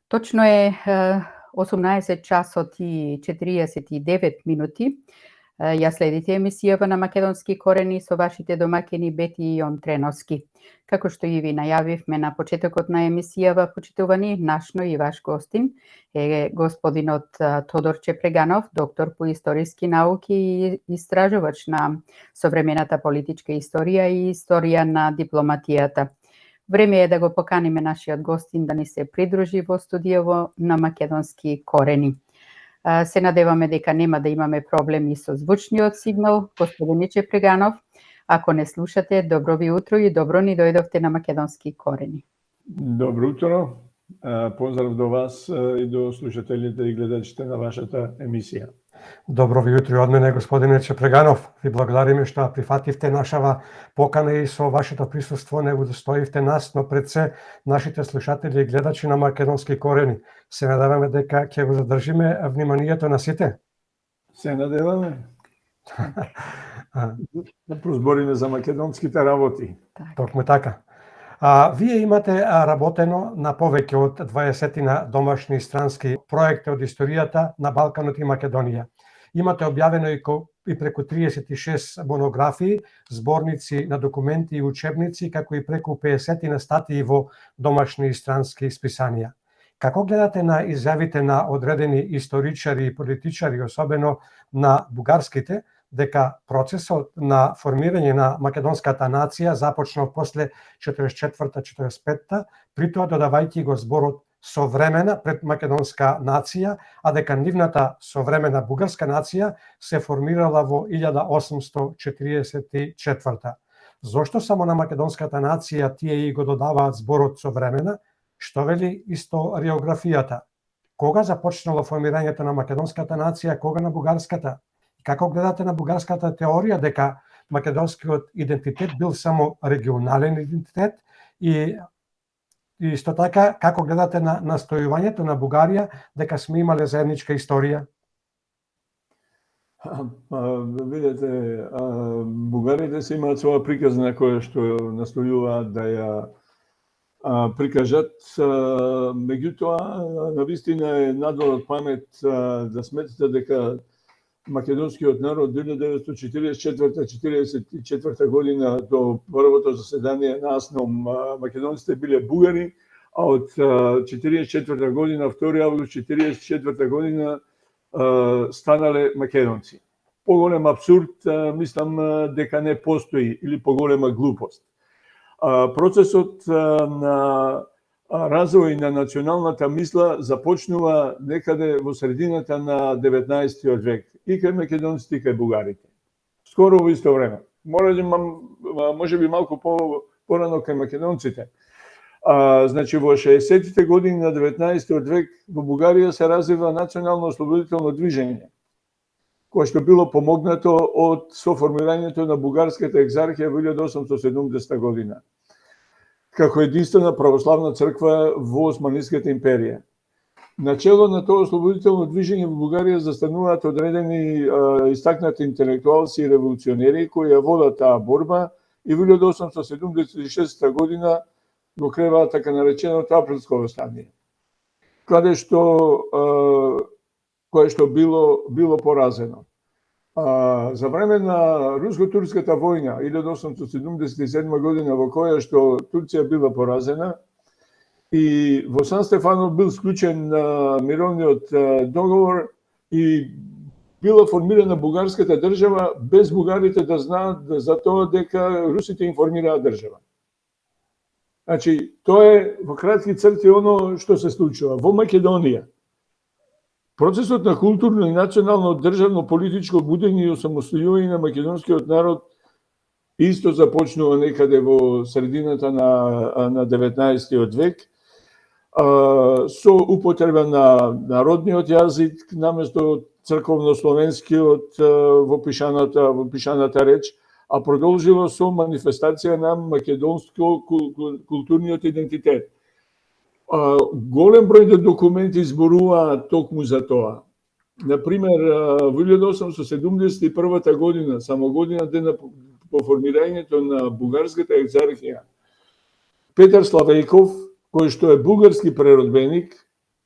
Точно е 18 часот и 49 минути. Ја следите емисијава на Македонски корени со вашите домакини Бети и Јон Треновски. Како што и ви најавивме на почетокот на емисијава, почитувани, нашно и ваш гостин е господинот Тодор Чепреганов, доктор по историски науки и истражувач на современата политичка историја и историја на дипломатијата. Време е да го поканиме нашиот гостин да ни се придружи во студиово на Македонски корени. Се надеваме дека нема да имаме проблеми со звучниот сигнал. Господине Чепреганов, ако не слушате, добро ви утро и добро ни дојдовте на Македонски корени. Добро утро. Поздрав до вас и до слушателите и гледачите на вашата емисија. Добро ви утро од мене, господине Чепреганов. Ви благодариме што прифативте нашава покана и со вашето присуство не удостоивте нас, но пред се нашите слушатели и гледачи на Македонски корени. Се надеваме дека ќе го задржиме вниманието на сите. Се надеваме. Да прозбориме за македонските работи. Токму така. Вие имате работено на повеќе од 20 домашни и странски проекти од историјата на Балканот и Македонија. Имате објавено и преку 36 монографии, зборници на документи и учебници, како и преку 50 статии во домашни и странски списанија. Како гледате на изјавите на одредени историчари и политичари, особено на бугарските, дека процесот на формирање на македонската нација започнал после 44-45, при тоа додавајќи го зборот современа пред македонска нација, а дека нивната современа бугарска нација се формирала во 1844. Зошто само на македонската нација тие и го додаваат зборот современа? Што вели историографијата? Кога започнало формирањето на македонската нација, кога на бугарската? Како гледате на бугарската теорија дека македонскиот идентитет бил само регионален идентитет и исто така како гледате на настојувањето на Бугарија дека сме имале заедничка историја? Видете, бугарите се имаат своја приказна која што настојуваат да ја прикажат, меѓутоа навистина е надвор од памет да сметате дека македонскиот народ 1944-44 година до првото заседание на АСНОМ македонците биле бугари, а од 44 година, 2 август 44 година станале македонци. Поголем абсурд, мислам дека не постои, или поголема глупост. Процесот на развој на националната мисла започнува некаде во средината на 19 век и кај македонците и кај бугарите. Скоро во исто време. Може би малку порано кај македонците. Значи во 60-тите години на 19 век во Бугарија се развива национално ослободително движење, кое што било помогнато од соформирањето на бугарската екзархија во 1870 година, како единствена православна црква во Османската империја. Начело на тоа ослободително движење во Бугарија застануваат одредени истакнати интелектуалци и револуционери кои ја водат таа борба и во 1876 година го креваат така нареченото априлско востание, кое што било поразено. За време на руско-турската војна 1877 година, во која што Турција била поразена и во Сан Стефано бил склучен мировниот договор и била формирана бугарската држава без бугарите да знаат за тоа дека русите им формираат држава. Значи, тоа е во кратки црти оно што се случува во Македонија. Процесот на културно и национално државно политичко будење и осамостојување на македонскиот народ исто започнува некаде во средината на 19 век со употреба на народниот јазик наместо црковно-словенскиот во пишаната реч, а продолжило со манифестација на македонско-културниот идентитет. Голем број документи зборуваат токму за тоа. Например, во 1871 година, само година дена по формирањето на бугарската екзархија, Петар Славејков, кој што е бугарски преродбеник,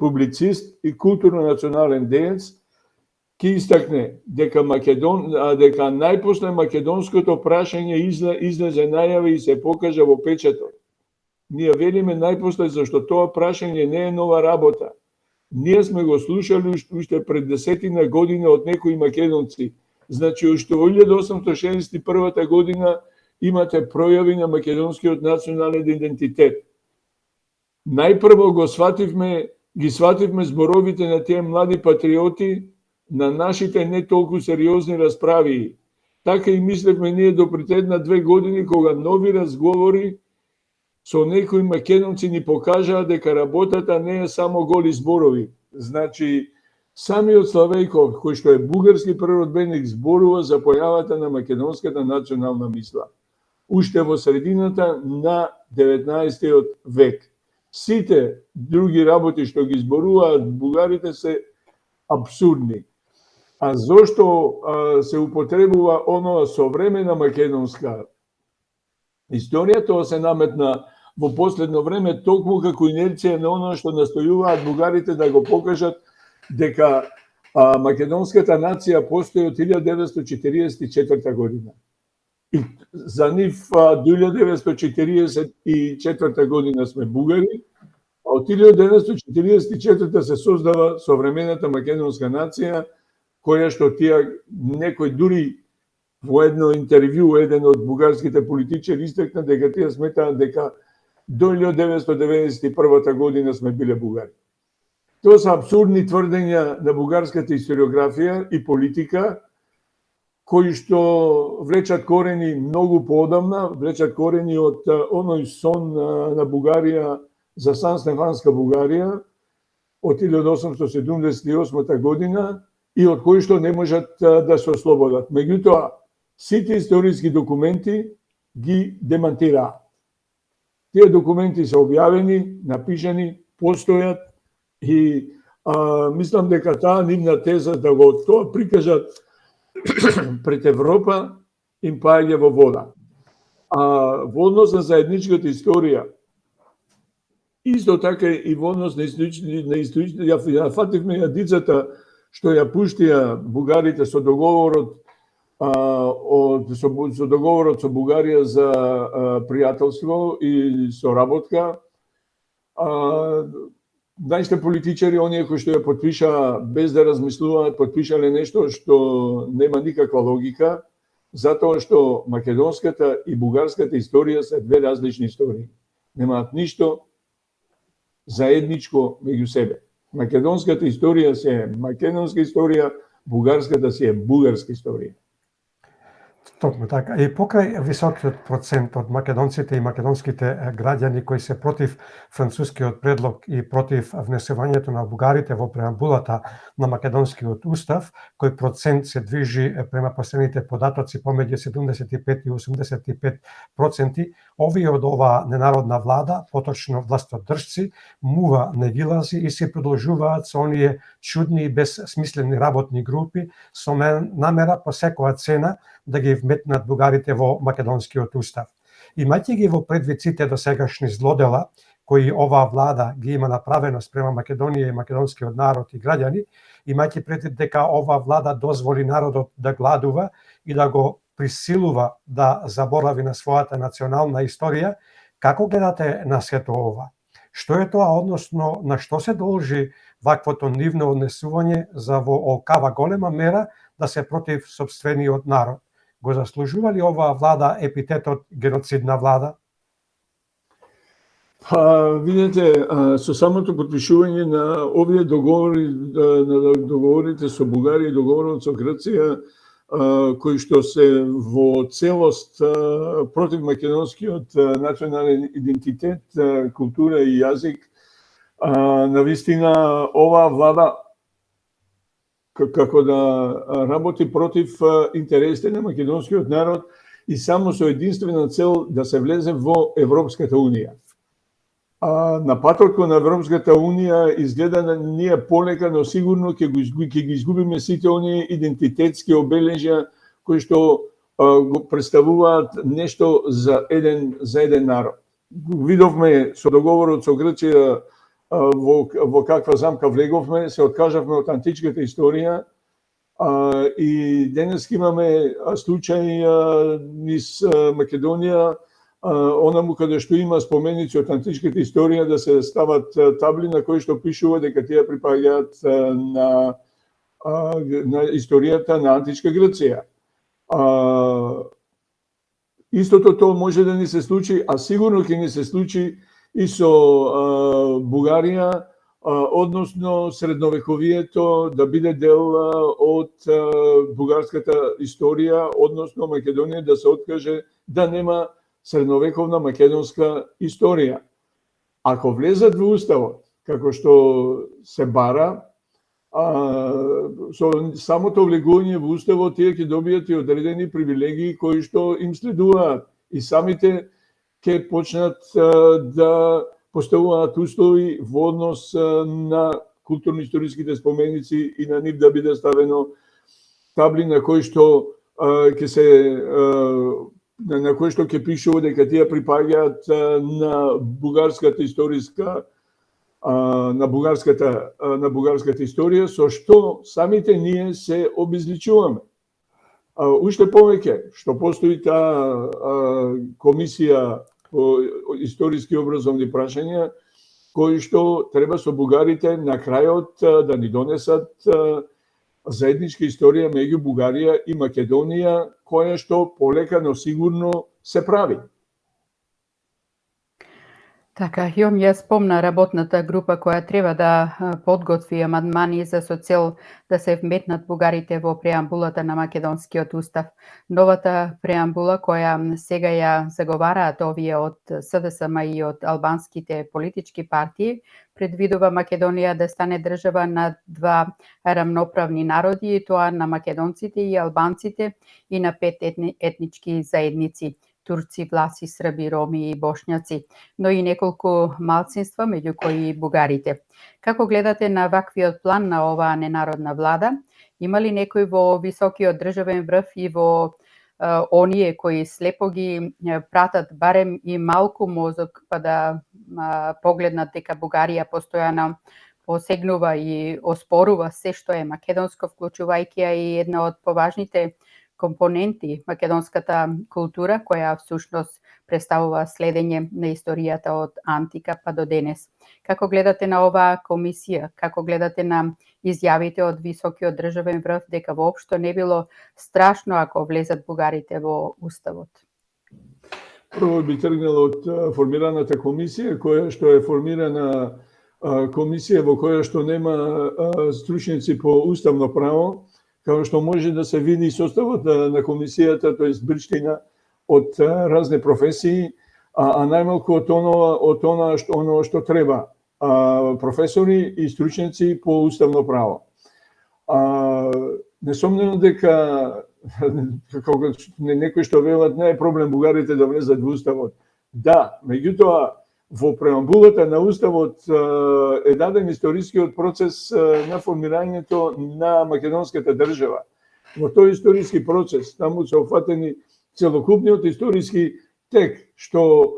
публицист и културно-национален деец, ќе истакне дека дека најпосле македонското прашање излезе најаве и се покажа во печатот. Ние велиме најпосле зашто тоа прашање не е нова работа. Ние сме го слушали уште пред 10 години од некои македонци. Значи, уште во 1861 година имате пројави на македонскиот национален идентитет. Најпрво ги свативме зборовите на тие млади патриоти на нашите не толку сериозни расправи. Така и мислевме ние до пред 1-2 години, кога нови разговори со некои македонци ни покажаа дека работата не е само голи зборови. Значи, самиот Славејков, кој што е бугарски преродбеник, зборува за појавата на македонската национална мисла. Уште во средината на 19 век. Сите други работи што ги зборуваат бугарите се абсурдни. А зошто се употребува онова современа македонска историја, тоа се наметна во последно време токму како инерција на оно што настојуваат бугарите да го покажат дека македонската нација постои од 1944 година. И за нив до 1944 година сме бугари, а од 1944 се создава современата македонска нација, која што тие некој дури во едно интервју еден од бугарските политичари истакна дека тие сметаат дека до 1991 година сме биле бугари. Тоа се абсурдни тврдења на бугарската историографија и политика, кои што влечат корени многу поодамна, влечат корени од оној сон на Бугарија за Сан Стефанска Бугарија од 1878 година и од кои што не можат да се ослободат. Меѓутоа, сите историски документи ги демантираат. Тие документи се објавени, напишани, постојат и мислам дека таа нивна теза да го тоа прикажат пред Европа им паѓа во вода. Во однос на заедничката историја, исто така и во однос на историчните, ја фативме ја дицата што ја пуштија бугарите со договорот со Бугарија за пријателство и соработка. Нашите политичари, оние кои што ја потпишаа без да размислуваат, потпишале нешто што нема никаква логика, затоа што македонската и бугарската историја се две различни истории. Немаат ништо заедничко меѓу себе. Македонската историја се е македонска историја, бугарската се е бугарска историја. Токму така. И покрај високиот процент од македонците и македонските граѓани кои се против францускиот предлог и против внесувањето на бугарите во преамбулата на македонскиот устав, кој процент се движи према последните податоци помеѓу 75 и 85%, овие од оваа ненародна влада, поточно властодржци, мува не ги лази и се продолжуваат со оние чудни и безсмислени работни групи со намера по секоја цена да ги вметнат бугарите во македонскиот устав. Имајќи ги во предвид сите досегашни злодела кои оваа влада ги има направено спрема Македонија и македонскиот народ и граѓани, имајќи предвид дека оваа влада дозволи народот да гладува и да го присилува да заборави на својата национална историја, како гледате на сето ова? Што е тоа, односно на што се должи ваквото нивно однесување за во оваква голема мера да се против сопствениот народ? Го заслужува ли оваа влада епитетот геноцидна влада? Видете, со самото подпишување на овие договори, на договорите со Бугарија и договорот со Грција, кои што се во целост против македонскиот национален идентитет, култура и јазик, навистина оваа влада како да работи против интересите на македонскиот народ и само со единствена цел да се влезе во Европската унија. На патот кон Европската унија изгледа да ние полека, но сигурно ќе ги изгубиме сите оние идентитетски обележја кои што го представуваат нешто за еден народ. Видовме со договорот со Грција во каква замка влеговме, се откажавме од античката историја и денес имаме случај низ Македонија, онаму каде што има споменици од античката историја да се стават табли на кои што пишува дека тие припаѓаат на историјата на античка Грција. Истото тоа може да ни се случи, а сигурно ќе ни се случи и со Бугарија, односно средновековието да биде дел од бугарската историја, односно Македонија да се откаже да нема средновековна македонска историја. Ако влезат во уставот, како што се бара, со самото влегување во уставот тие ќе добијат и одредени привилегии кои што им следуваат и самите ќе почнат да поставуваат услови во однос на културно-историските споменици и на нив да биде ставено табли на кои што ќе се на кои што ќе пишува дека тие припаѓаат на бугарската историска на бугарската историја, со што самите ние се обезличуваме. Уште повеќе, што постои таа комисија по историски образовни прашања, кои што треба со бугарите на крајот да ни донесат заедничка историја меѓу Бугарија и Македонија, која што полека, но сигурно се прави. Така, Јом ја спомна работната група која треба да подготви амандмани со цел да се вметнат бугарите во преамбулата на македонскиот устав. Новата преамбула која сега ја заговараат овие од СДСМ и од албанските политички партии предвидува Македонија да стане држава на два рамноправни народи, и тоа на македонците и албанците и на 5 етнички заедници: турци, власи, срби, роми и бошњаци, но и неколку малцинства, меѓу кои и бугарите. Како гледате на ваквиот план на оваа ненародна влада? Има ли некој во високиот државен врв и во оние кои слепо ги пратат барем и малку мозок, па да погледнат дека Бугарија постојано посегнува и оспорува се што е македонско, вклучувајќи ја и една од поважните компоненти македонската култура, која всушност представува следење на историјата од антика па до денес. Како гледате на оваа комисија? Како гледате на изјавите од високиот државен врв дека воопшто не било страшно ако влезат бугарите во уставот? Прво би тргнало од формираната комисија, која што е формирана комисија во која што нема стручници по уставно право, како што може да се види составот на комисијата, тоест брштина од разни професии, а најмалку од оно што треба, професори и стручници по уставно право. Несомнено дека како некои што велат не е проблем бугарите да влезат во уставот. Да, меѓутоа во преамбулата на уставот е даден историскиот процес на формирањето на македонската држава. Во тој историски процес таму се опфатени целокупниот историски тек што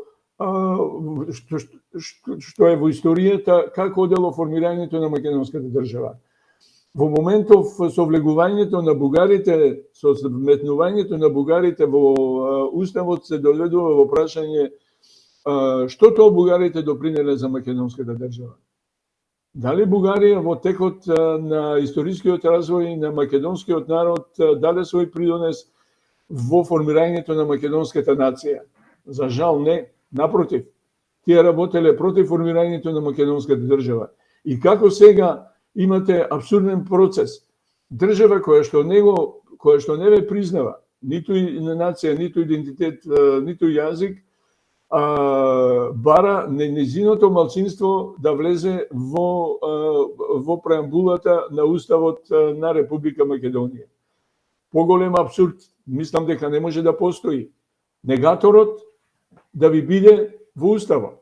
е во историјата како одело формирањето на македонската држава. Во моментов со влегувањето на бугарите, со вметнувањето на бугарите во уставот се доведува во прашање што тоа бугарите допринеле за македонската држава? Дали Бугарија во текот на историскиот развој на македонскиот народ даде свој придонес во формирањето на македонската нација? За жал не, напротив, тие работеле против формирањето на македонската држава. И како сега имате абсурден процес, држава која што не ве признава ниту нација, ниту идентитет, ниту јазик, бара нејзиното малцинство да влезе во преамбулата на уставот на Република Македонија. Поголем абсурд, мислам дека не може да постои. Негаторот да ви биде во уставот.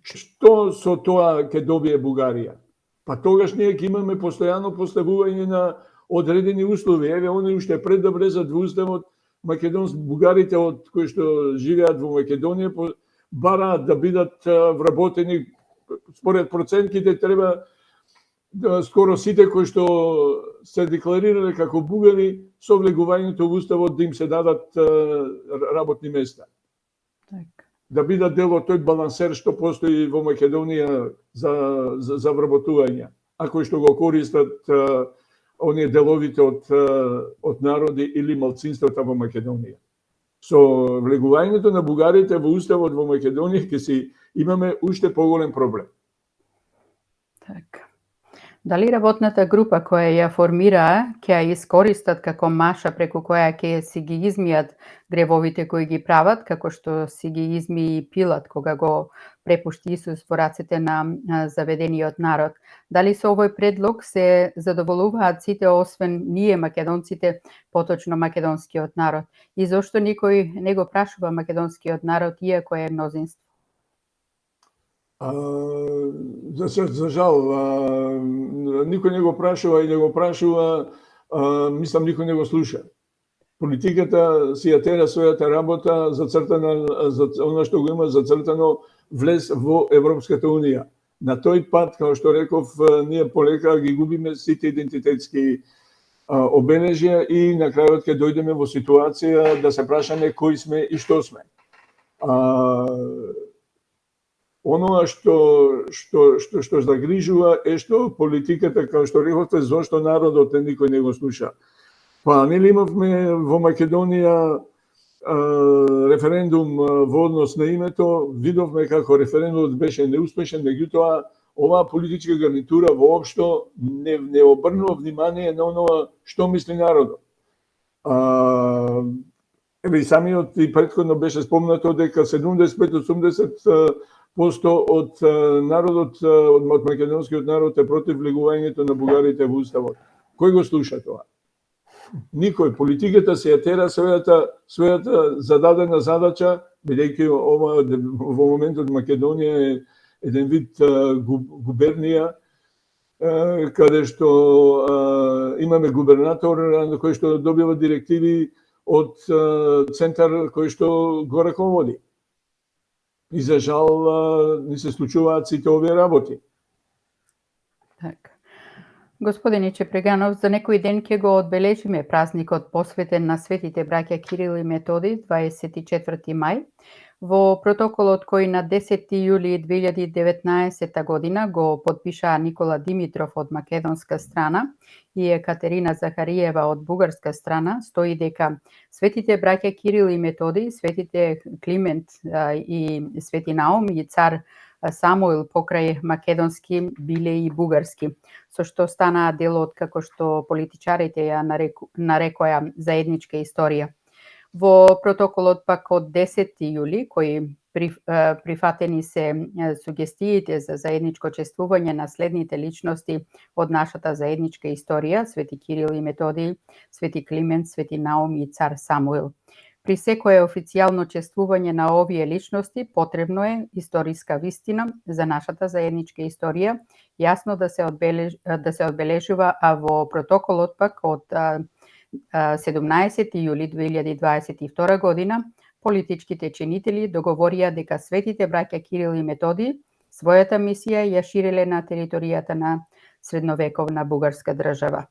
Што со тоа ќе добие Бугарија? Па тогаш ние ќе имаме постојано поставување на одредени услови. Еве, они уште пред да влезат во уставот, бугарите од кои што живеат во Македонија бараат да бидат вработени според проценките треба скоро сите кои што се декларирале како бугари со влегувањето во уставот да им се дадат работни места. Така. Да бидат дел од тој балансер што постои во Македонија за вработување, а кои што го користат оние деловите од народи или малцинствата во Македонија. Со влегувањето на бугарите во уставот во Македонија ќе си имаме уште поголем проблем. Така. Дали работната група која ја формираа ќе ја искористат како маша преку која ќе си ги измијат гревовите кои ги прават, како што си ги изми и Пилат кога го препушти Исус во рацете на заведениот народ? Дали со овој предлог се задоволуваат сите освен ние македонците, поточно македонскиот народ? И зошто никој не го прашува македонскиот народ иако е мнозинство? За жал, никој не го прашува и не го прашува, мислам никој не го слуша. Политиката си ја тера својата работа зацртана за она што го има зацртано влез во Европската унија. На тој пат, како што реков, ние полека ги губиме сите идентитетски обележја и на крајот ќе дојдеме во ситуација да се прашаме кои сме и што сме. Оноа што загрижува е што политиката, како што рековте, зошто народот никој не го слуша. Па нели имавме во Македонија референдум во однос на името, видовме како референдумот беше неуспешен, меѓутоа оваа политичка гарнитура воопшто не обрнува внимание на оноа што мисли народот. Еве и самиот и претходно беше спомнато дека 75-80% од народот, од македонскиот народ е против влегувањето на бугарите во уставот. Кој го слуша тоа? Никој. Политиката се ја тера својата зададена задача, бидејќи ова во моментот Македонија е еден вид губернија, каде што имаме губернатор на кој што добива директиви од центар кој што го раководи. И за жал не се случуваат сите овие работи. Така. Господине Чепреганов, за некој ден ќе го одбележиме празникот посветен на светите браќа Кирил и Методи, 24 мај. Во протоколот кој на 10 јули 2019 година го подпишаа Никола Димитров од македонска страна и Екатерина Захариева од бугарска страна, стои дека светите браќа Кирил и Методи, светите Климент и Свети Наум и цар Самуил покрај македонски биле и бугарски, со што станаа дел од како што политичарите ја нарекоја заедничка историја. Во протоколот пак од 10 јули, кој прифатени се сугестиите за заедничко чествување на следните личности од нашата заедничка историја, Свети Кирил и Методи, Свети Климент, Свети Наум и цар Самуил. При секое официјално чествување на овие личности потребно е историска вистина за нашата заедничка историја, јасно да се одбележува, а во протоколот пак од 17 јули 2022 година политичките чинители договорија дека светите браќа Кирил и Методи својата мисија ја ширеле на територијата на средновековна бугарска држава.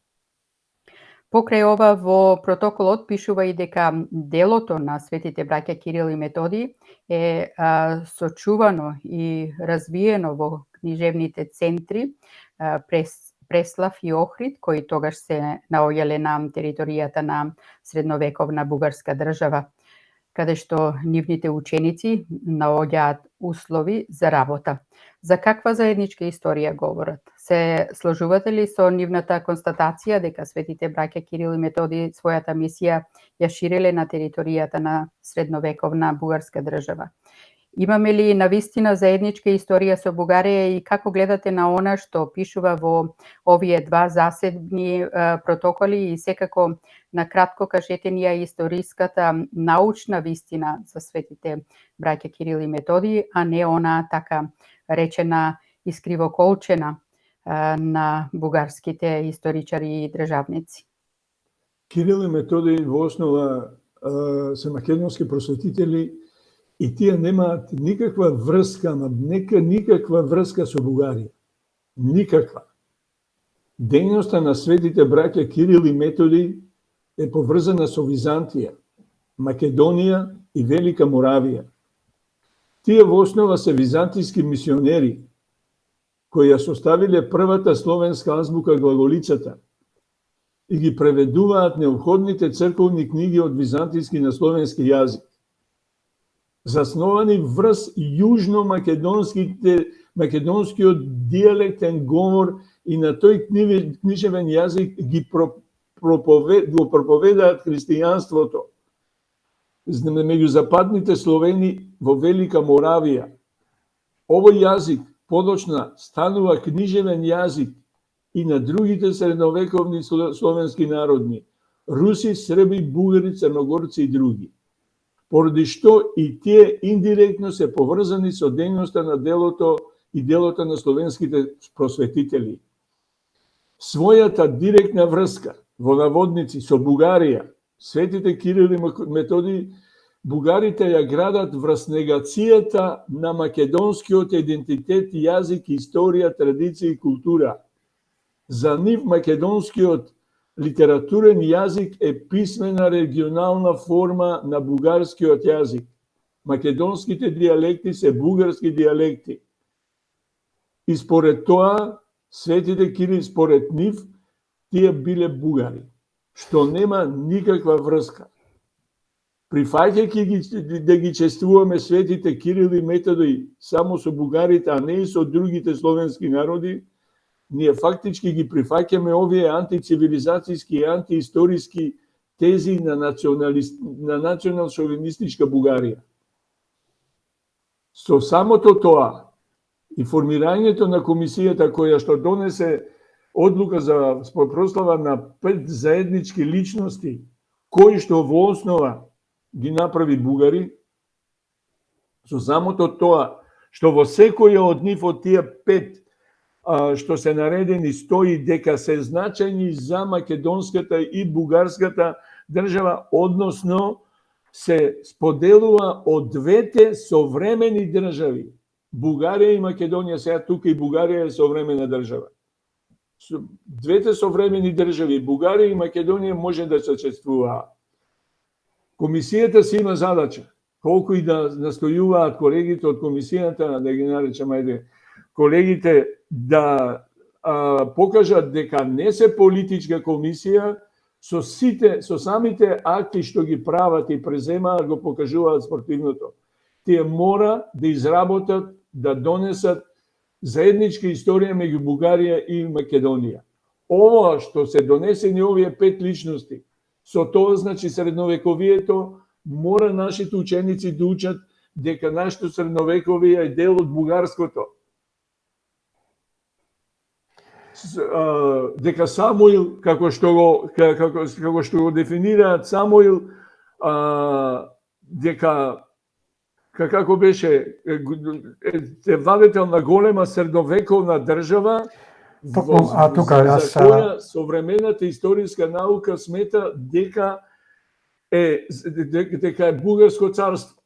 Покрај ова во протоколот пишува и дека делото на светите браќа Кирил и Методи е сочувано и развиено во книжевните центри Преслав и Охрид, кои тогаш се наоѓале на територијата на средновековна бугарска држава, каде што нивните ученици наоѓаат услови за работа. За каква заедничка историја говорат? Се сложувате ли со нивната констатација дека светите браќа Кирил и Методи својата мисија ја ширеле на територијата на средновековна бугарска држава? Имаме ли навистина заедничка историја со Бугарија и како гледате на она што пишува во овие два засебни протоколи и секако на кратко кажете ни ја историската научна вистина за светите браќа Кирил и Методи, а не она така речена искривоколчена на бугарските историчари и државници? Кирил и Методи во основа се македонски просветители и тие немаат никаква врска, никаква врска со Бугарија. Никаква. Дејноста на светите браќа Кирил и Методи е поврзана со Византија, Македонија и Велика Моравија. Тие во основа се византијски мисионери, кои ја составиле првата словенска азбука глаголицата и ги преведуваат неопходните црковни книги од византијски на словенски јазик. Засновани врз македонскиот дијалектен говор и на тој книжевен јазик ги проповедаат христијанството. Меѓу западните Словени во Велика Моравија. Овој јазик подочна станува книжевен јазик и на другите средновековни словенски народни, руси, срби, бугари, црногорци и други. Поради што и тие индиректно се поврзани со дејноста на делото и делото на словенските просветители. Својата директна врска во наводници со Бугарија, светите Кирил и Методи, бугарите ја градат врз негацијата на македонскиот идентитет, јазик, историја, традиција и култура. За нив македонскиот литературен јазик е писмена регионална форма на бугарскиот јазик. Македонските дијалекти се бугарски дијалекти. И според тоа, светите Кирил според нив, тие биле бугари, што нема никаква врска. Прифаќајќи да ги чествуваме светите Кирил и Методи само со бугарите, а не и со другите словенски народи, ние фактички ги прифаќаме овие антицивилизацијски и антиисториски тези на национал-шовинистичка Бугарија. Со самото тоа и формирањето на комисијата која што донесе одлука за прослава на 5 заеднички личности, кои што во основа ги направи бугари, со самото тоа што во секоја од нив од тие 5 што се наредени стои дека се значајни за македонската и бугарската држава, односно се споделува од двете современи држави. Бугарија и Македонија, сега тука и Бугарија е современа држава. Двете современи држави, Бугарија и Македонија, може да се чествуваат. Комисијата си има задача, колку и да настојуваат колегите од комисијата, да ги наречам, колегите да покажат дека не се политичка комисија, со самите акти што ги прават и преземаат, го покажуваат спортивното. Тие мора да изработат, да донесат заедничка историја меѓу Бугарија и Македонија. Ова што се донесени овие 5 личности, со тоа значи средновековието, мора нашите ученици да учат дека нашето средновековие е дел од бугарското. Дека Самуил, како што го дефинираат Самуил, дека како беше владетел на голема средновековна држава, за која современата историска наука смета дека е бугарско царство.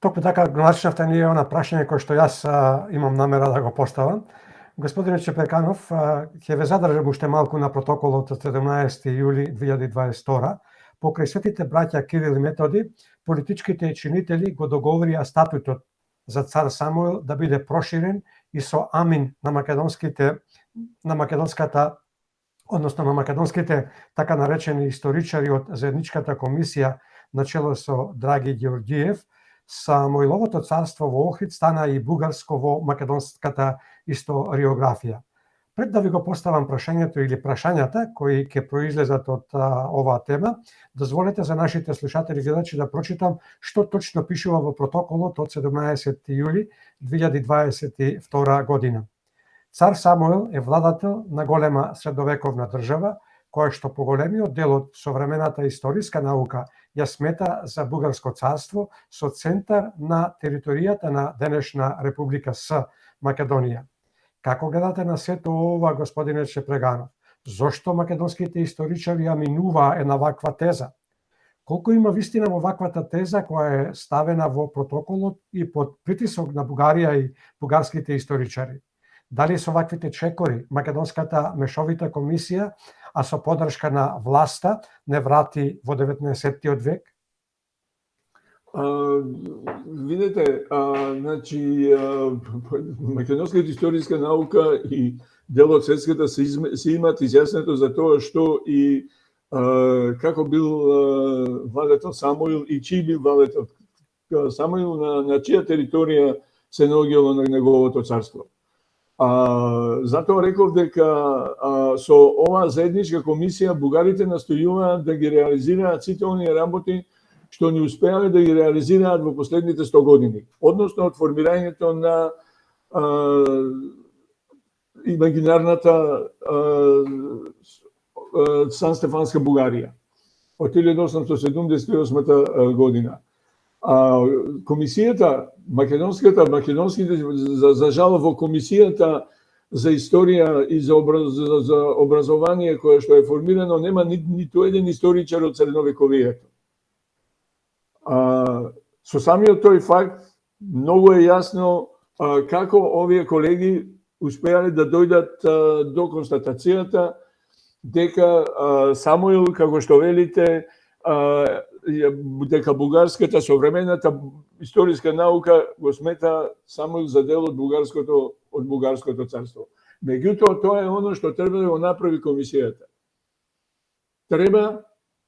Токму така го начинавте ние она прашање кој што јас имам намера да го поставам. Господине Чепреканов, ќе ве задржам уште малку на протоколот од 17 јули 2022. Покрај светите браќа Кирил и Методи, политичките чинители го договорија статутот за цар Самуил да биде проширен и со амин на македонските така наречени историчари од заедничката комисија на чело со Драги Ѓеорѓиев, Самуиловото царство во Охрид стана и бугарско во македонската историографија. Пред да ви го поставам прашањето или прашањата кои ќе произлезат од оваа тема, дозволете за нашите слушатели и гледачи да прочитам што точно пишува во протоколот од 17 јули 2022 година. Цар Самуил е владател на голема средновековна држава, која што по големиот дел од современата историска наука ја смета за бугарско царство со центар на територијата на денешна Република С, Македонија. Како гледате на сето ова, господине Чепреганов? Зошто македонските историчари ја минуваа една ваква теза? Колку има вистина во ваквата теза која е ставена во протоколот и под притисок на Бугарија и бугарските историчари? Дали со ваквите чекори Македонската мешовита комисија, а со подршка на власта, не врати во 19. век? Видете, значи, македонската историска наука и дел од светската се имат изјаснето за тоа што и како бил владетел Самуил и чиј бил владетел Самуил, на чија територија се наоѓало на неговото царство. Затоа реков дека со оваа заедничка комисија бугарите настојуваат да ги реализираат сите оние работи што не успеале да ги реализираат во последните 100 години, односно од формирањето на имагинарната Сан-Стефанска Бугарија од 1878 година. Комисијата македонските за жал во комисијата за историја и за образование кое што е формирано нема ниту еден историчар од средновековието. Со самиот тој факт многу е јасно како овие колеги успеале да дојдат до констатацијата дека Самуил, како што велите, дека бугарската современата историска наука го смета Самуил за дел од бугарското царство. Меѓутоа, тоа е оно што треба да го направи комисијата. Треба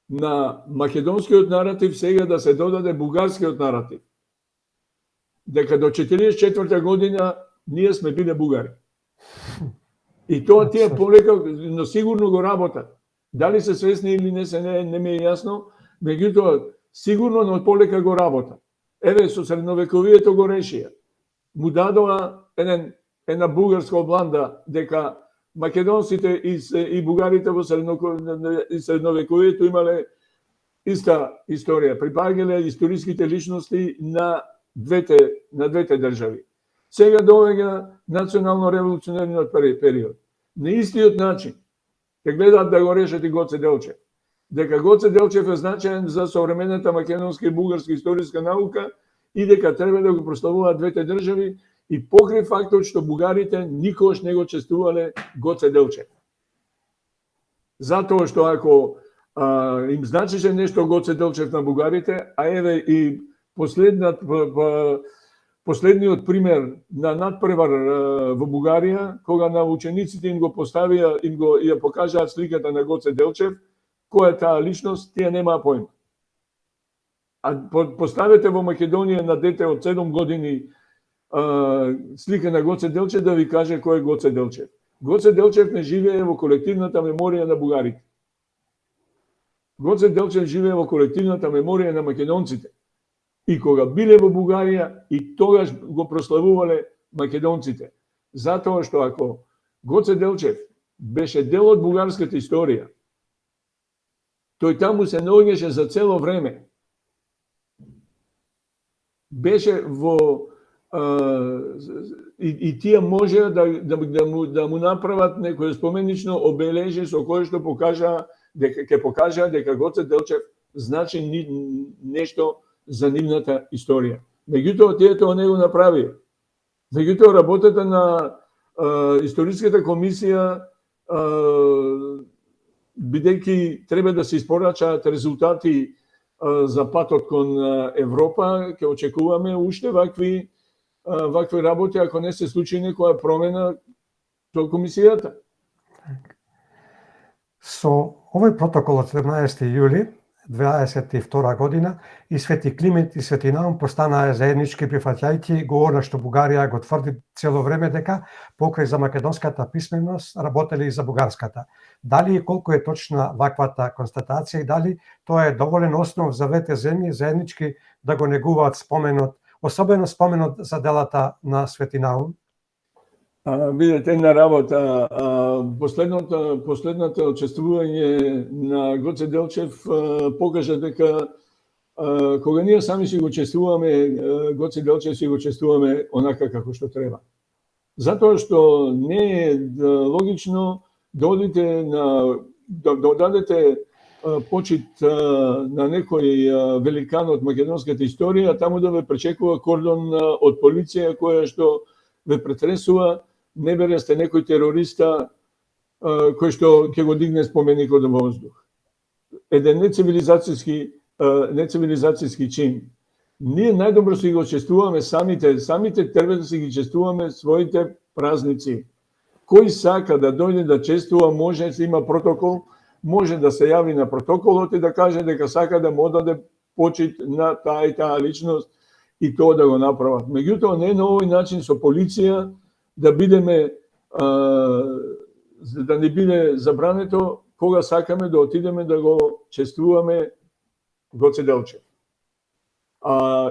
на македонскиот наратив сега да се додаде бугарскиот наратив. Дека до 1944 година ние сме биле бугари. И тоа тие полека, но сигурно го работат. Дали се свесни или не се, не ми е јасно, меѓутоа сигурно но полека го работат. Еве со средновековието го решија. Му дадоа една бугарска обланда дека македонците и бугарите во средновековието имале иста историја, припаѓале историските личности на двете држави. Сега доаѓа национално-револуционерниот период. На истиот начин ќе гледаат да го решат и Гоце Делчев. Дека Гоце Делчев е значаен за современата македонска и бугарска историска наука и дека треба да го прославуваат двете држави и покрај фактот што бугарите никогаш не го честувале Гоце Делчев. Затоа што ако им значеше нешто Гоце Делчев на бугарите, а еве и последниот пример на надпревар во Бугарија, кога на учениците им го поставија, ја покажаат сликата на Гоце Делчев, која е таа личност, тие немаа појма. А поставете во Македонија на дете од 7 години слика на Гоце Делчев да ви каже кој е Гоце Делчев. Гоце Делчев не живее во колективната меморија на бугарите. Гоце Делчев живее во колективната меморија на македонците. И кога биле во Бугарија, и тогаш го прославувале македонците. Затоа што ако Гоце Делчев беше дел од бугарската историја, тој таму се наоѓаше за цело време. Беше во и тие може да му направат некој споменично обележје со кое што ќе покажа дека Гоце Делчев значи нешто за нивната историја. Меѓутоа, тие тоа не го направија. Меѓутоа, работата на историската комисија, бидејќи треба да се испорачаат резултати за патот кон Европа, ќе очекуваме уште вакви работи, ако не се случи некоја промена со комисијата. Со овој протокол од 17. јули 1922 година и Свети Климент и Свети Наум постанаа заеднички прифаќајќи го она што Бугарија го тврди цело време дека покрај за македонската писменост работеле и за бугарската. Дали и колку е точна ваквата констатација и дали тоа е доволен основ за двете земји заеднички да го негуваат споменот, особено споменот за делата на Свети Наум? Видете, една работа. Последното чествување на Гоце Делчев покажа дека кога ние сами си го чествуваме, Гоце Делчев си го чествуваме онака како што треба. Затоа што не е логично да одите да дадете почит на некој великан од македонската историја, таму да ве пречекува кордон од полиција која што ве претресува, не бере сте некој терориста кој што ќе го дигне споменикот во воздух. Еден нецивилизацијски чин. Ние најдобро си го чествуваме самите треба да си ги чествуваме своите празници. Кој сака да дојде да чествува, може да има протокол, може да се јави на протоколот и да каже дека сака да му даде почит на таа и таа личност и тоа да го направат. Меѓутоа, не на овој начин со полиција да бидеме, да не биде забрането кога сакаме да отидеме да го чествуваме Гоце Делчев.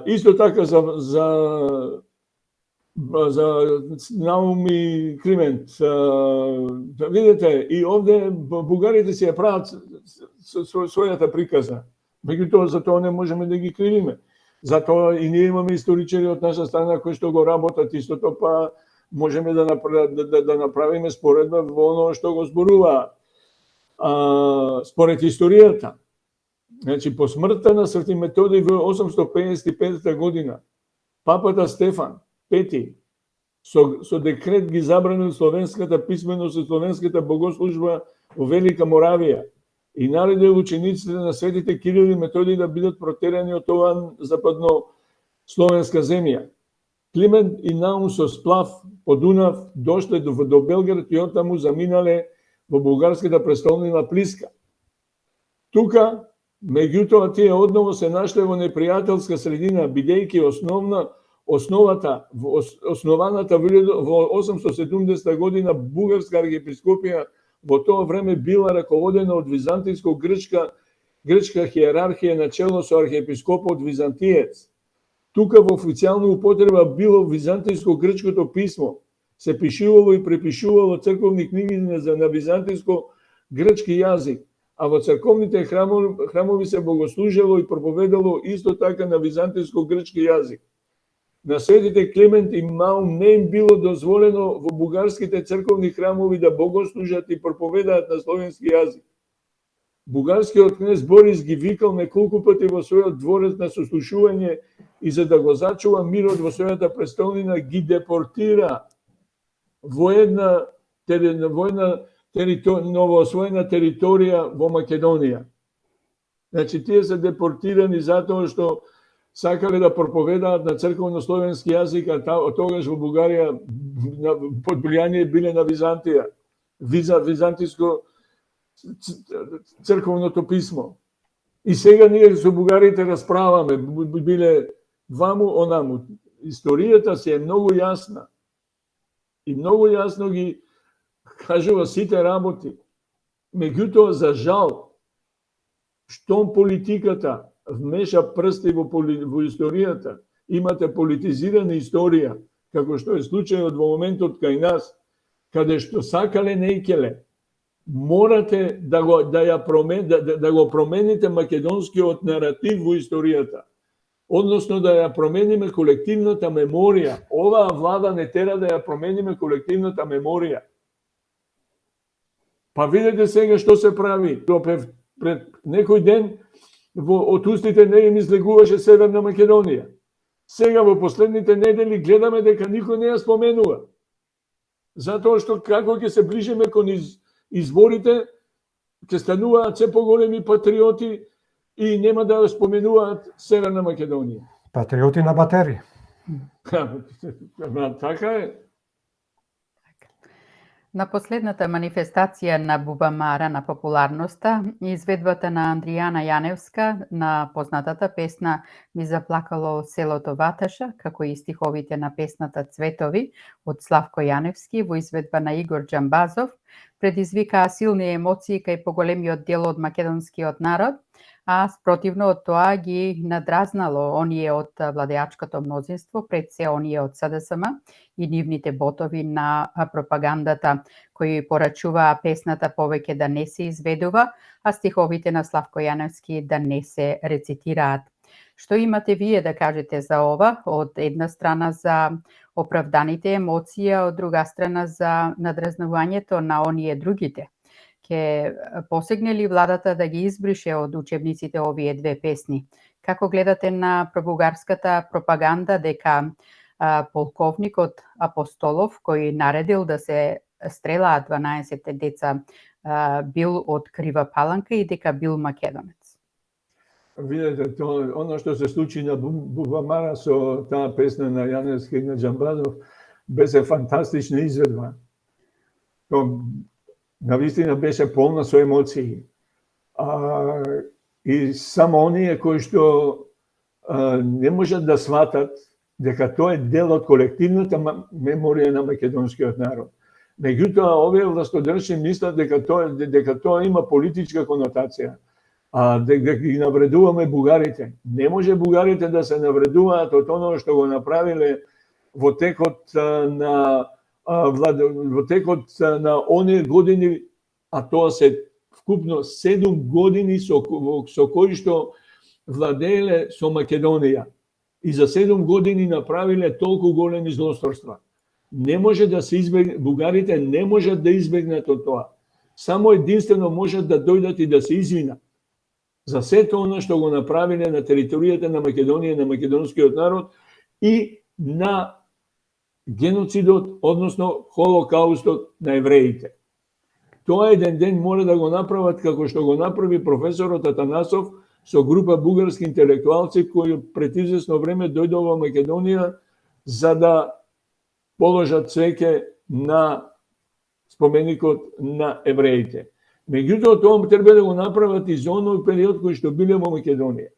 Исто така за Науми Климент. Видите, и овде бугарите си ја прават својата приказна. Меѓутоа, за тоа не можеме да ги кривиме. Затоа и ние имаме историчари од наша страна кои што го работат истото, па можеме да направиме споредба во оно што го зборуваат. Според историјата, значи, по смртта на Свети Методий во 855 година, папата Стефан Пети со декрет ги забранил словенската писменост и словенската богослужба во Велика Моравија и наредил учениците на светите Кирил и Методий да бидат протерани од оваа западно словенска земја. Климент и Наум со сплав по Дунав дошле до Белград и оттаму заминале во бугарската престолнина Плиска. Тука, меѓутоа, тие одново се нашле во непријателска средина, бидејќи основаната во 870 година бугарска архиепископија во тоа време била раководена од византијско-грчка хиерархија на чело со архиепископот Византиец. Тука во официјална употреба било византијско-грчкото писмо, се пишувало и препишувало црковни книги на византијско-грчки јазик, а во црковните храмови се богослужело и проповедало исто така на византијско-грчки јазик. На светите Климент и Наум не им било дозволено во бугарските црковни храмови да богослужат и проповедаат на словенски јазик. Бугарскиот кнез Борис ги викал неколку пати во својот дворец на сослушување и за да го зачува мирот во својата престолнина ги депортира во една новоосвоена територија во Македонија. Значи, тие се депортирани затоа што сакале да проповедаат на црковно-словенски јазик, а тогаш во Бугарија под влијание биле на Византија. Византиско црковното писмо. И сега ние со бугарите расправаме, биле ваму онаму. Историјата си е многу јасна. И многу јасно ги кажува сите работи. Меѓутоа, за жал, штом политиката вмеша прсти во историјата, имате политизирана историја, како што е случајот во моментот кај нас, каде што сакале нејкеле, морате да го промените македонскиот наратив во историјата. Односно да ја промениме колективната меморија. Оваа влада не тера да ја промениме колективната меморија. Па видете сега што се прави. Пред некој ден од устите не им излегуваше Северна Македонија. Сега во последните недели гледаме дека никој не ја споменува. Затоа што како ќе се ближиме кон изборите, ќе стануваат се поголеми патриоти и нема да ја споменуваат Северна Македонија. Патриоти на батери. Така е. На последната манифестација на Бубамара на популарноста, изведбата на Андријана Јаневска на познатата песна "Ми заплакало селото Ваташа", како и стиховите на песната "Цветови" од Славко Јаневски во изведба на Игор Џамбазов, предизвикаа силни емоции кај поголемиот дел од македонскиот народ, а спротивно од тоа ги надразнало оние од владеачкото мнозинство, пред се оние од СДСМ и нивните ботови на пропагандата, кои порачуваа песната повеќе да не се изведува, а стиховите на Славко Јаневски да не се рецитираат. Што имате вие да кажете за ова? Од една страна за оправданите емоции, а од друга страна за надразнувањето на оние другите. Ке посегне ли владата да ги избрише од учебниците овие две песни? Како гледате на пробугарската пропаганда дека полковникот Апостолов, кој наредил да се стрелаат 12 деца, бил од Крива Паланка и дека бил македонец? Видете, оно што се случи на Бубамара со таа песна на Јаневски и на Џамбазов беше фантастична изведба. То навистина беше полна со емоции. И само оние кои што не можат да сватат дека тоа е дел од колективната меморија на македонскиот народ. Меѓутоа, овие властодржци мислат дека тоа има политичка конотација, дека ги навредуваме бугарите. Не може бугарите да се навредуваат од оно што го направиле во текот на оние години, а тоа се вкупно 7 години со кои што владееле со Македонија. И за 7 години направиле толку големи злосторства. Не може да се избегне, бугарите не можат да избегнат од тоа. Само единствено можат да дојдат и да се извинат за сето оно што го направиле на територијата на Македонија, на македонскиот народ и на геноцидот, односно холокаустот на евреите. Тоа еден ден мора да го направат како што го направи професорот Атанасов со група бугарски интелектуалци кои пред известно време дојдоа во Македонија за да положат цвеќе на споменикот на евреите. Меѓутоа, тоа треба да го направат и за оној период кој што биле во Македонија.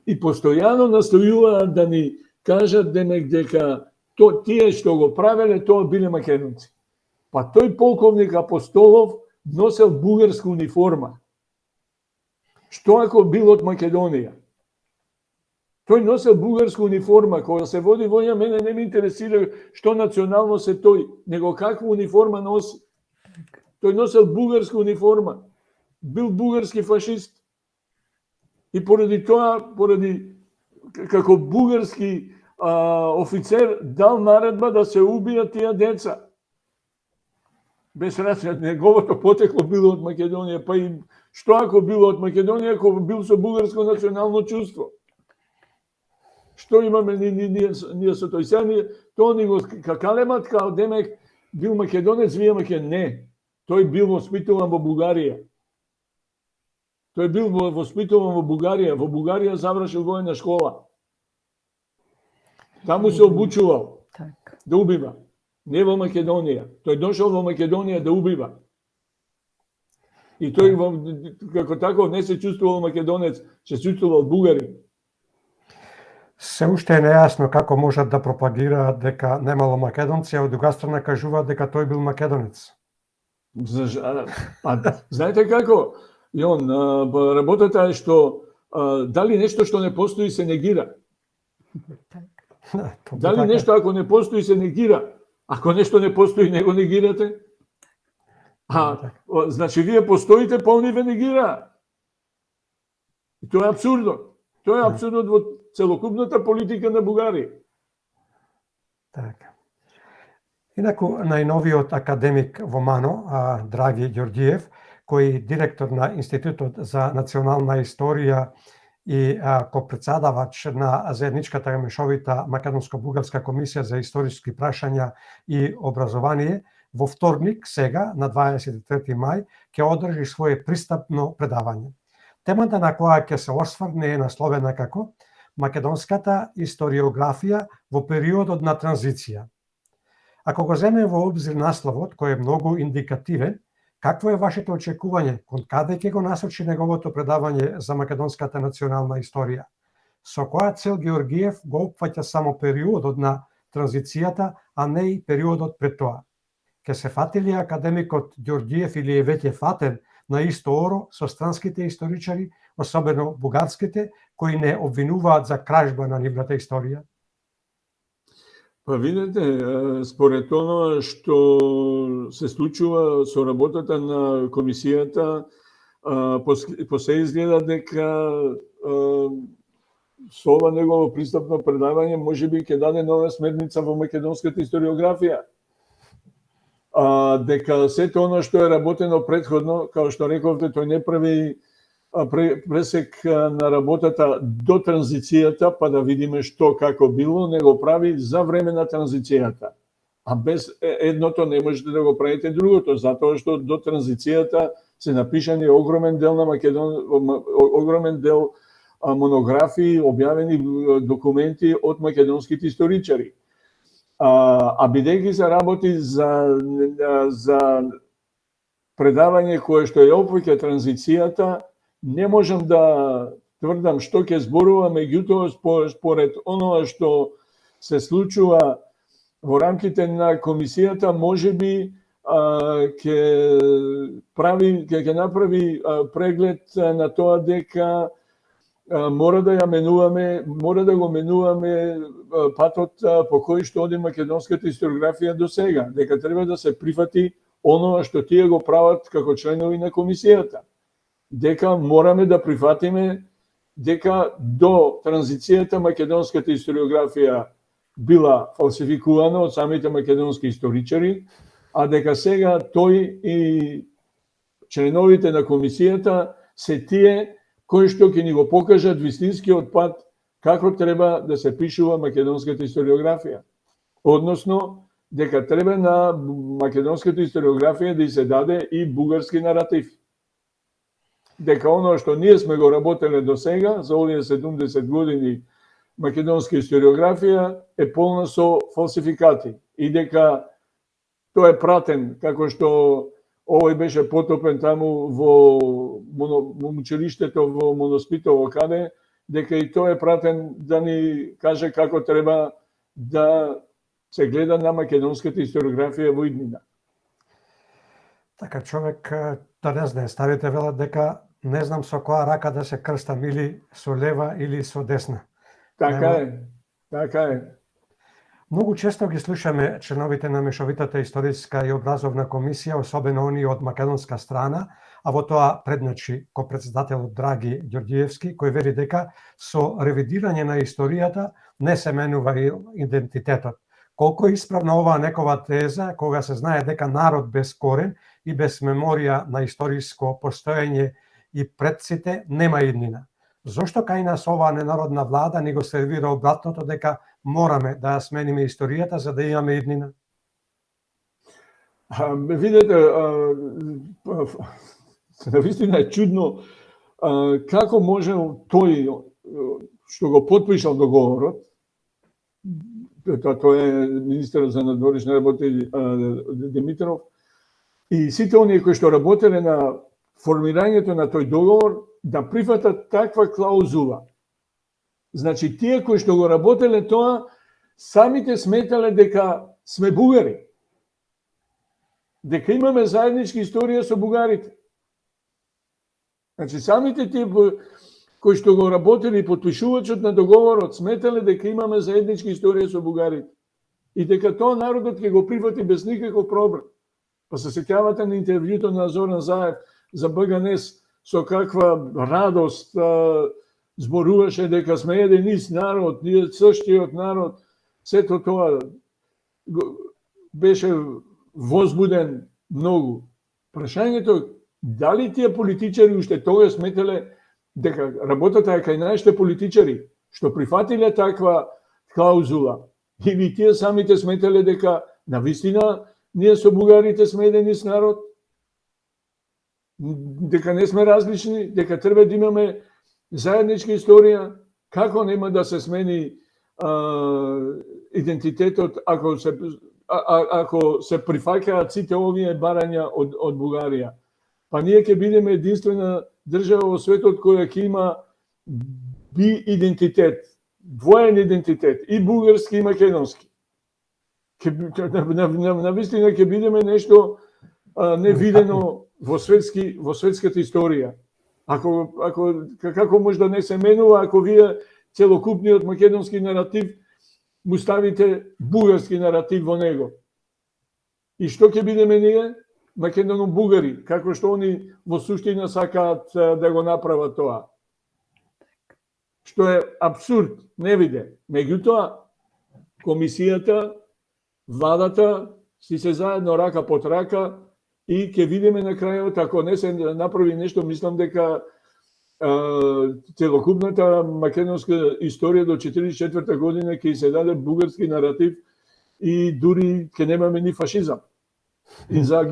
И постојано настојуваат да ни кажат дека тие што го правеле, тоа биле македонци. Па тој полковник Апостолов носел бугарска униформа. Што ако бил од Македонија? Тој носел бугарска униформа, кога се води војна, мене не ме интересира што националност е тој, него каква униформа носи. Тој носел бугарска униформа, бил бугарски фашист. И поради тоа, како бугарски офицер, дал наредба да се убијат тие деца. Без разлика, неговото потекло било од Македонија, па и што ако било од Македонија, ако бил со бугарско национално чувство? Што имаме ние со тој? Сега тоа ни го какалемат као демек бил македонец, вие не. Тој бил воспитуван во Бугарија. Тој бил воспитуван во Бугарија. Во Бугарија завршил војна школа. Таму се обучувал да убива. Не во Македонија. Тој дошол во Македонија да убива. И тој како таков не се чувствувал македонец, се чувствувал бугарин. Се уште е нејасно како можат да пропагираат дека немало македонци, а од друга страна кажуваат дека тој бил македонец. Знаете како? Јон, работата е што дали нешто што не постои се негира. Дали нешто ако не постои се негира, ако нешто не постои не го негирате? Значи вие постоите, па они ве негираат. И тоа е апсурдно. Тоа е апсурдно во целокупната политика на Бугарија. Така. Инаку, најновиот академик во МАНО, Драги Ѓорѓиев, кој директор на Институтот за национална историја и копредседавач на заедничката мешовита Македонско-бугарска комисија за историски прашања и образование, во вторник, сега, на 23 мај, ќе одржи свое пристапно предавање. Темата на која ќе се осврне е насловена како Македонската историографија во периодот на транзиција. Ако го земе во обзир насловот, кој е многу индикативен, какво е вашето очекување, кон каде ќе го насочи неговото предавање за македонската национална историја? Со која цел Ѓорѓиев го опфаќа само периодот на транзицијата, а не и периодот пред тоа? Ке се фати ли академикот Ѓорѓиев или е веќе фатен на исто оро со странските историчари, особено бугарските, кои не обвинуваат за кражба на нивната историја? Па видите, според оно што се случува со работата на комисијата, се изгледа дека со ова негово пристапно предавање можеби ќе даде нова смерница во македонската историографија. дека сето оно што е работено претходно, као што рековте, тој не прави пресек на работата до транзицијата, па да видиме што како било, не го прави за време на транзицијата. А без едното не можете да го правите другото, затоа што до транзицијата се напишани огромен дел на огромен дел монографии, објавени документи од македонските историчари. А бидејќи се работи за предавање кое што е опфаќа транзицијата, не можам да тврдам што ќе зборува, меѓутоа според оноа што се случува во рамките на комисијата, можеби ќе направи преглед на тоа дека мора да го менуваме патот по кој што оди македонската историографија до сега, дека треба да се прифати оноа што тие го прават како членови на комисијата. Дека мораме да прифатиме дека до транзицијата македонската историографија била фалсификувана од самите македонски историчари, а дека сега тој и членовите на комисијата се тие кои што ќе ни го покажат вистинскиот пат како треба да се пишува македонската историографија. Односно, дека треба на македонската историографија да се даде и бугарски наратив. Дека оно што ние сме го работеле до сега, за овие 70 години македонска историографија, е полна со фалсификати. И дека тој е пратен, како што овој беше потопен таму во училиштето во Моноспитово каде, дека и тој е пратен да ни каже како треба да се гледа на македонската историографија во иднина. Така, човек да не знае, старите велат дека не знам со која рака да се крстам, или со лева или со десна. Така е. Многу често ги слушаме членовите на Мешовитата историска и образовна комисија, особено оние од македонска страна, а во тоа предначи ко-претседателот Драги Ѓорѓиевски, кој вели дека со ревидирање на историјата не се менува идентитетот. Колку е исправна оваа некова теза, кога се знае дека народ без корен и без меморија на историско постоење и предците нема иднина? Зошто кај нас оваа ненародна влада ни го сервира обратното, дека мораме да ја смениме историјата за да имаме иднина? Видете, навистина е чудно како може тој што го потпишал договорот, тој е министерот за надворешни работи Димитров, и сите оние кои што работеле на формирањето на тој договор, да прифатат таква клаузула. Значи, тие кои што го работеле тоа, самите сметале дека сме бугари. Дека имаме заедничка историја со бугарите. Значи, самите тие кои што го работеле и потпишувачот на договорот, сметале дека имаме заедничка историја со бугарите. И дека тоа народот ќе го прифати без никаков проблем. Па се сеќавате на интервјуто на Зоран Заев за БГНС, со каква радост зборуваше дека сме еден ист народ, ние состиот народ, сето тоа беше возбуден многу. Прашањето дали тие политичари уште тогаш сметеле дека работата е кај нашите политичари, што прифатиле таква клаузула, или тие самите сметеле дека навистина ние со бугарите сме еден ист народ, дека не сме различни, дека треба да имаме заедничка историја, како нема да се смени идентитетот ако се прифаќаат сите овие барања од Бугарија. Па ние ќе бидеме единствена држава во светот која ќе има би-идентитет, двоен идентитет, и бугарски и македонски. Навистина ќе бидеме нешто невидено во светската историја. Како може да не се менува ако вие целокупниот македонски наратив му ставите бугарски наратив во него? И што ќе бидеме ние? Македоно-бугари, како што они во суштина сакаат да го направат тоа. Што е абсурд, не виде. Меѓутоа, комисијата, владата си се заедно рака под рака и ќе видиме на крајот, ако не се направи нешто, мислам дека целокупната македонска историја до 44 година ќе се даде бугарски наратив и дури ќе немаме ни фашизам. И за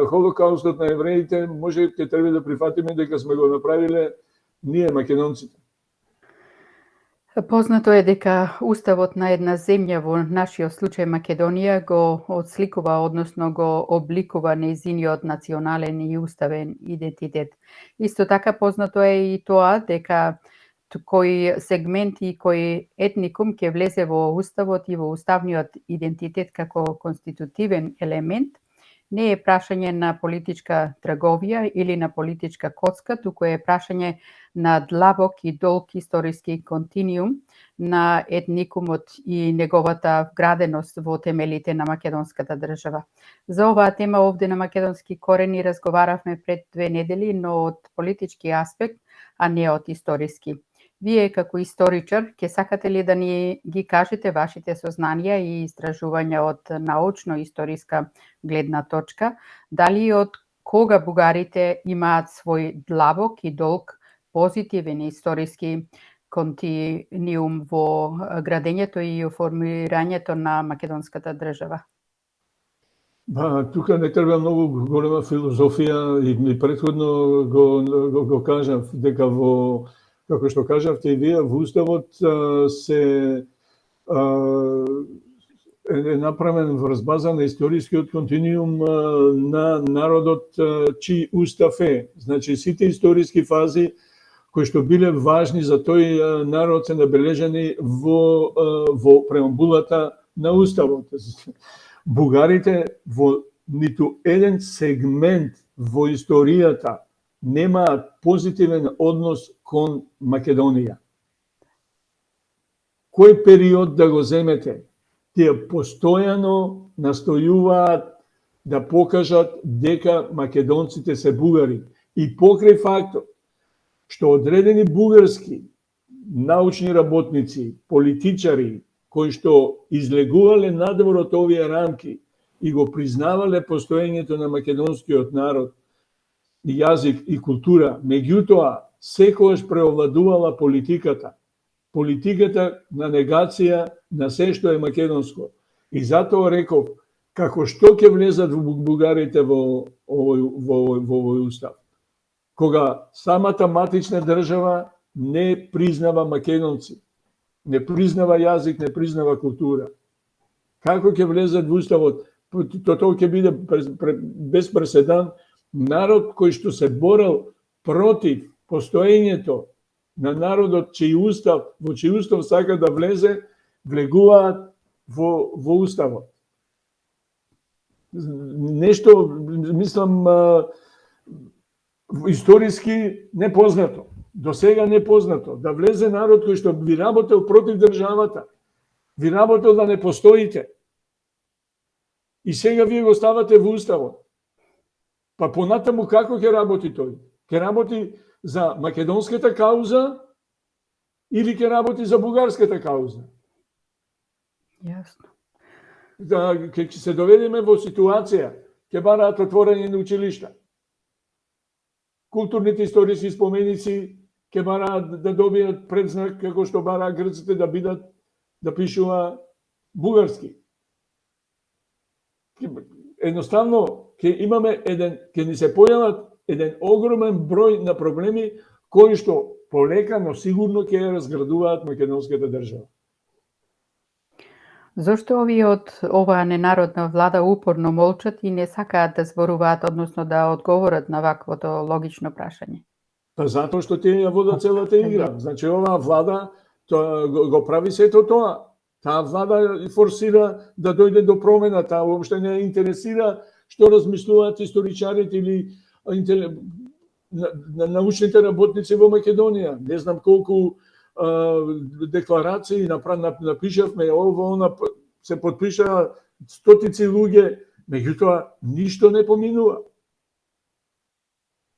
Холокаустот на евреите може ќе треба да прифатиме дека сме го направиле ние македонците. Познато е дека уставот на една земја, во нашиот случај Македонија, го отсликува, односно го обликува нејзиниот национален и уставен идентитет. Исто така познато е и тоа дека кој сегмент и кој етникум ќе влезе во уставот и во уставниот идентитет како конститутивен елемент, не е прашање на политичка трговија или на политичка коцка, туку е прашање на длабок и долг историски континуум на етникумот и неговата вграденост во темелите на македонската држава. За оваа тема овде на Македонски корени разговаравме пред 2 недели, но од политички аспект, а не од историски. Вие како историчар, ќе сакате ли да ни ги кажете вашите сознанија и истражувања од научно-историска гледна точка, дали од кога бугарите имаат свој длабок и долг позитивен историски континуум во градењето и формирањето на македонската држава? Тука не треба многу голема филозофија и претходно го кажав дека во, како што кажавте и вие, во уставот се е направен врз база на историскиот континуум на народот чиј устав е. Значи сите историски фази кои што биле важни за тој народ се набележани во преамбулата на уставот. Бугарите во ниту еден сегмент во историјата немаат позитивен однос кон Македонија. Кој период да го земете, тие постојано настојуваат да покажат дека македонците се бугари. И покрај фактот што одредени бугарски научни работници, политичари, кои што излегувале надвор од овие рамки и го признавале постоењето на македонскиот народ, јазик и култура, меѓутоа секогаш преовладувала политиката на негација на се што е македонско. И затоа реков, како што ќе влезат бугарите во овој устав, кога самата матична држава не признава македонци, не признава јазик, не признава култура. Како ќе влезат во уставот? Тоа ќе биде без преседан народ кој што се борел против постоењето на народот во чиј устав сака да влезе, влегуваат во уставот. Нешто, мислам, историски непознато. До сега непознато. Да влезе народ кој што би работел против државата, би работел да не постоите. И сега вие го ставате во уставот. Па понатаму како ќе работи тој? Ќе работи за македонската кауза или ќе работи за бугарската кауза? Јасно. Да, ќе се доведеме во ситуација, ќе бараат отворање на училишта. Културните историски споменици ќе бараат да добијат предзнак како што бараат грците да пишува бугарски. Едноставно ќе ни се појават еден огромен број на проблеми кои што полека, но сигурно ќе ја разградуваат македонската држава. Зошто овие од оваа ненародна влада упорно молчат и не сакаат да зборуваат, односно да одговорат на ваквото логично прашање? Па затоа што тие ја водат целата игра. Значи оваа влада го прави сето тоа. Таа влада форсира да дојде до промена, таа уопште не интересира што размислуваат историчарите или научните работници во Македонија. Не знам колку декларации напишавме, она се подпиша стотици луѓе, меѓутоа ништо не поминува.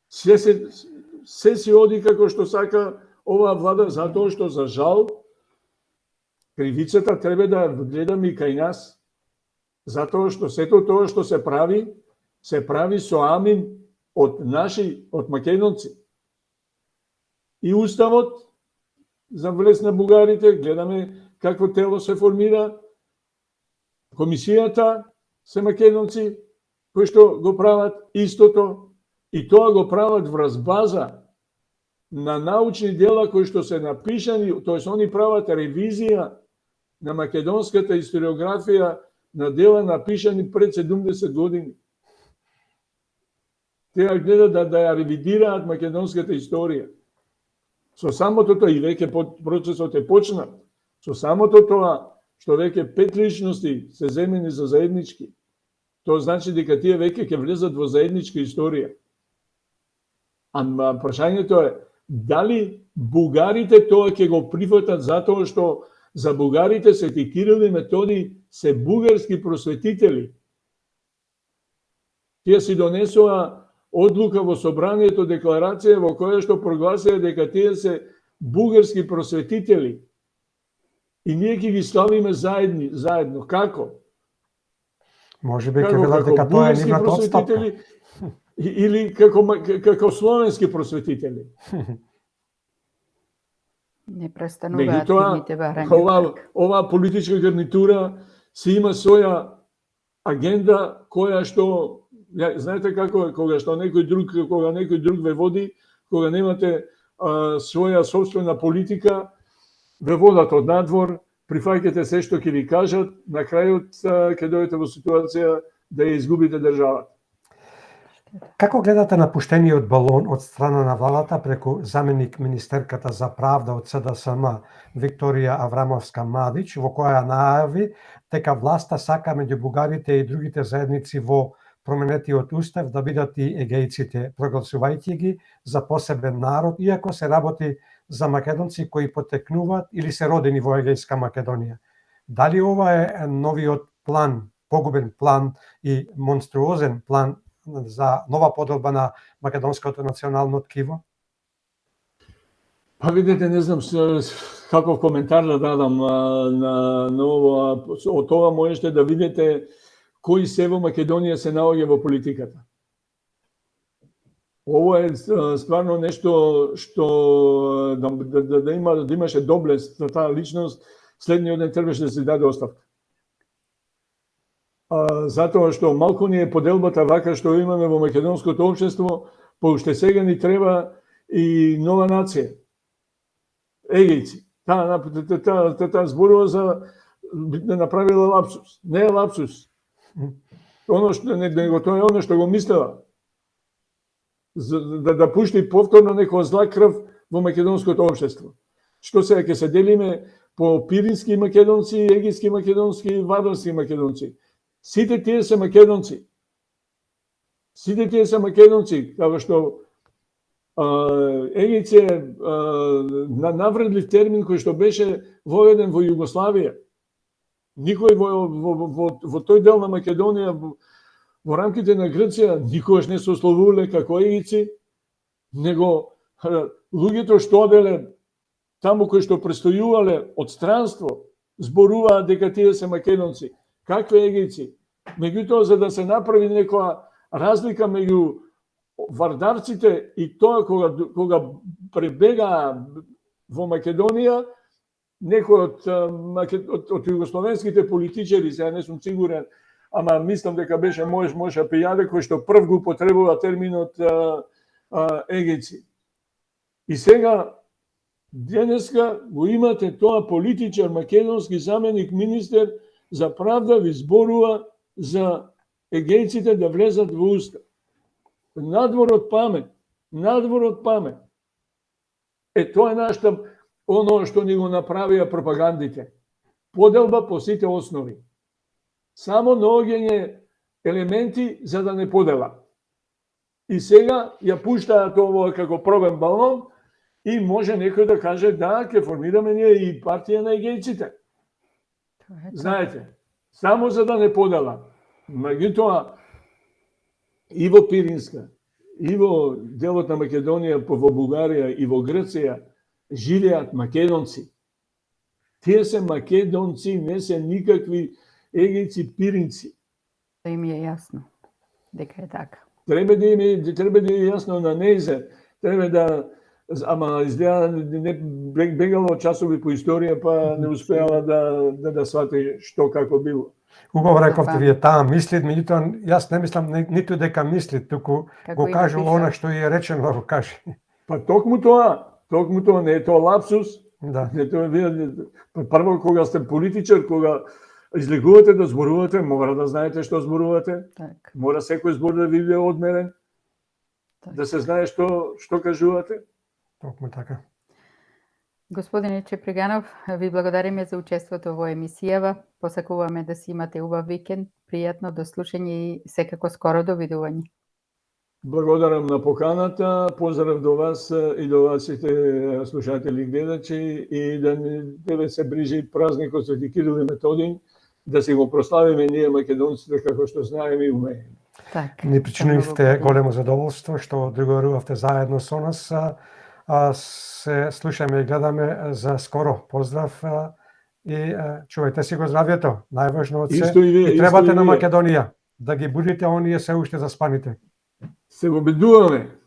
Се си оди како што сака оваа влада, затоа што за жал кривицата треба да гледаме и кај нас. Затоа што сето тоа што се прави со амин од македонци. И уставот за влез на бугарите, гледаме какво тело се формира, комисијата се македонци, кои што го прават истото, и тоа го прават врз база на научни дела кои што се напишани, тоест они прават ревизија на македонската историографија на дела напишани пред 70 години. Тие гледат да ја ревидираат македонската историја. Со самото тоа, и веќе процесот е почнат, со самото тоа што веќе 5 личности се земени за заеднички, тоа значи дека тие веќе ќе влезат во заедничка историја. Ама прашањето е, дали бугарите тоа ќе го прифатат затоа што за бугарите Свети Кирил и Методи се бугарски просветители. Тие си донесоа одлука во собранието, декларација во која што прогласија дека тие се бугарски просветители. И ние ќе ги славиме заедно. Како? Може би ќе велат дека тоа е нивната отстапка. Или како словенски просветители. Не престануваат фирмите барања. Ова политичка гарнитура си има своја агенда која што, знаете како е, кога некој друг ве води, кога немате своја собствена политика, ве водат од надвор, прифаќате се што ќе ви кажат, на крајот ќе дојдете во ситуација да ја изгубите државата. Како гледате на пуштениот балон од страна на владата преку заменик министерката за правда од СДСМ Викторија Аврамовска-Мадич, во која најави дека власта сака меѓу бугарите и другите заедници во променетиот устав да бидат и егејците, прогласувајќи ги за посебен народ, иако се работи за македонци кои потекнуваат или се родени во Егејска Македонија. Дали ова е новиот план, погубен план и монструозен план за нова поделба на македонското национално ткиво? Па видите, не знам каков коментар да дадам на ова. Од тоа можете да видите кои се во Македонија се наоѓа во политиката. Ова е стварно нешто што да имаше доблест на таа личност, следниот ден требаше да се даде оставка. Затоа што малку ни е поделбата вака што имаме во македонското општество, па уште сега ни треба и нова нација. Егејци. Таа зборува за да направила лапсус. Не е лапсус. Тоа е оно што го мислела. Да пушти повторно некоја зла крв во македонското општество. Што сега ќе се делиме по пирински македонци, егејски македонски, вардарски македонци. Сите тие се македонци. Како што егејци е навредлив термин кој што беше воведен во Југославија. Никој во тој дел на Македонија, во рамките на Грција, никогаш не се ословувале како егејци, него луѓето што оделе таму кои што престојувале од странство, зборуваат дека тие се македонци. Какви егејци? Меѓутоа, за да се направи некоја разлика меѓу вардарците и тоа кога пребегаа во Македонија, некој од југословенските политичари, сега не сум сигурен, ама мислам дека беше Мојша Пејаде кој што прв го употребува терминот егејци. И сега, денеска го имате тоа политичар, македонски заменик министер за правда ви зборува за егејците да влезат во устав. Надвор од памет. Тоа е нашата, оно што ни го направија пропагандите. Поделба по сите основи. Само наоѓање елементи за да не подела. И сега ја пуштаат ово како пробен балон и може некој да каже да, ќе формираме ние и партија на егејците. Знаете, само за да не подела. Меѓутоа, и во Пиринска, и во делот на Македонија, во Бугарија и во Грција живеат македонци. Тие се македонци, не се никакви егејци, пиринци. Им е јасно дека е така. Треба да е јасно на нејзе. Треба да, ама изгледа не бегала од часови по историја, па не успеала да свати што како било. Убаво рековте вие, таа мислит, меѓутоа јас не мислам ниту дека мислит, туку Како го и кажал напишал. она што е речено да го каже. Па токму тоа не е тоа лапсус. Да. Не тоа вие прво кога сте политичар, кога излегувате да зборувате, мора да знаете што зборувате. Така. Мора секој збор да ви биде одмерен, да се знае што кажувате. Токму така. Господине Чеприганов, ви благодариме за учеството во емисијава. Посакуваме да си имате убав викенд, пријатно до слушање и секако скоро довидување. Благодарам на поканата, поздрав до вас и до вашите слушатели и гледачи и да се ближи празникот Свети Кирил и Методин, да си го прославиме ние македонците како што знаеме и умееме. Така. Ни причинивте големо задоволство што договорувавте заедно со нас. Се слушаме и гледаме за скоро. Поздрав и чувајте си го здравјето. Најважно од се. И требате на Македонија да ги будите оние се уште заспаните. Се го бедуваме.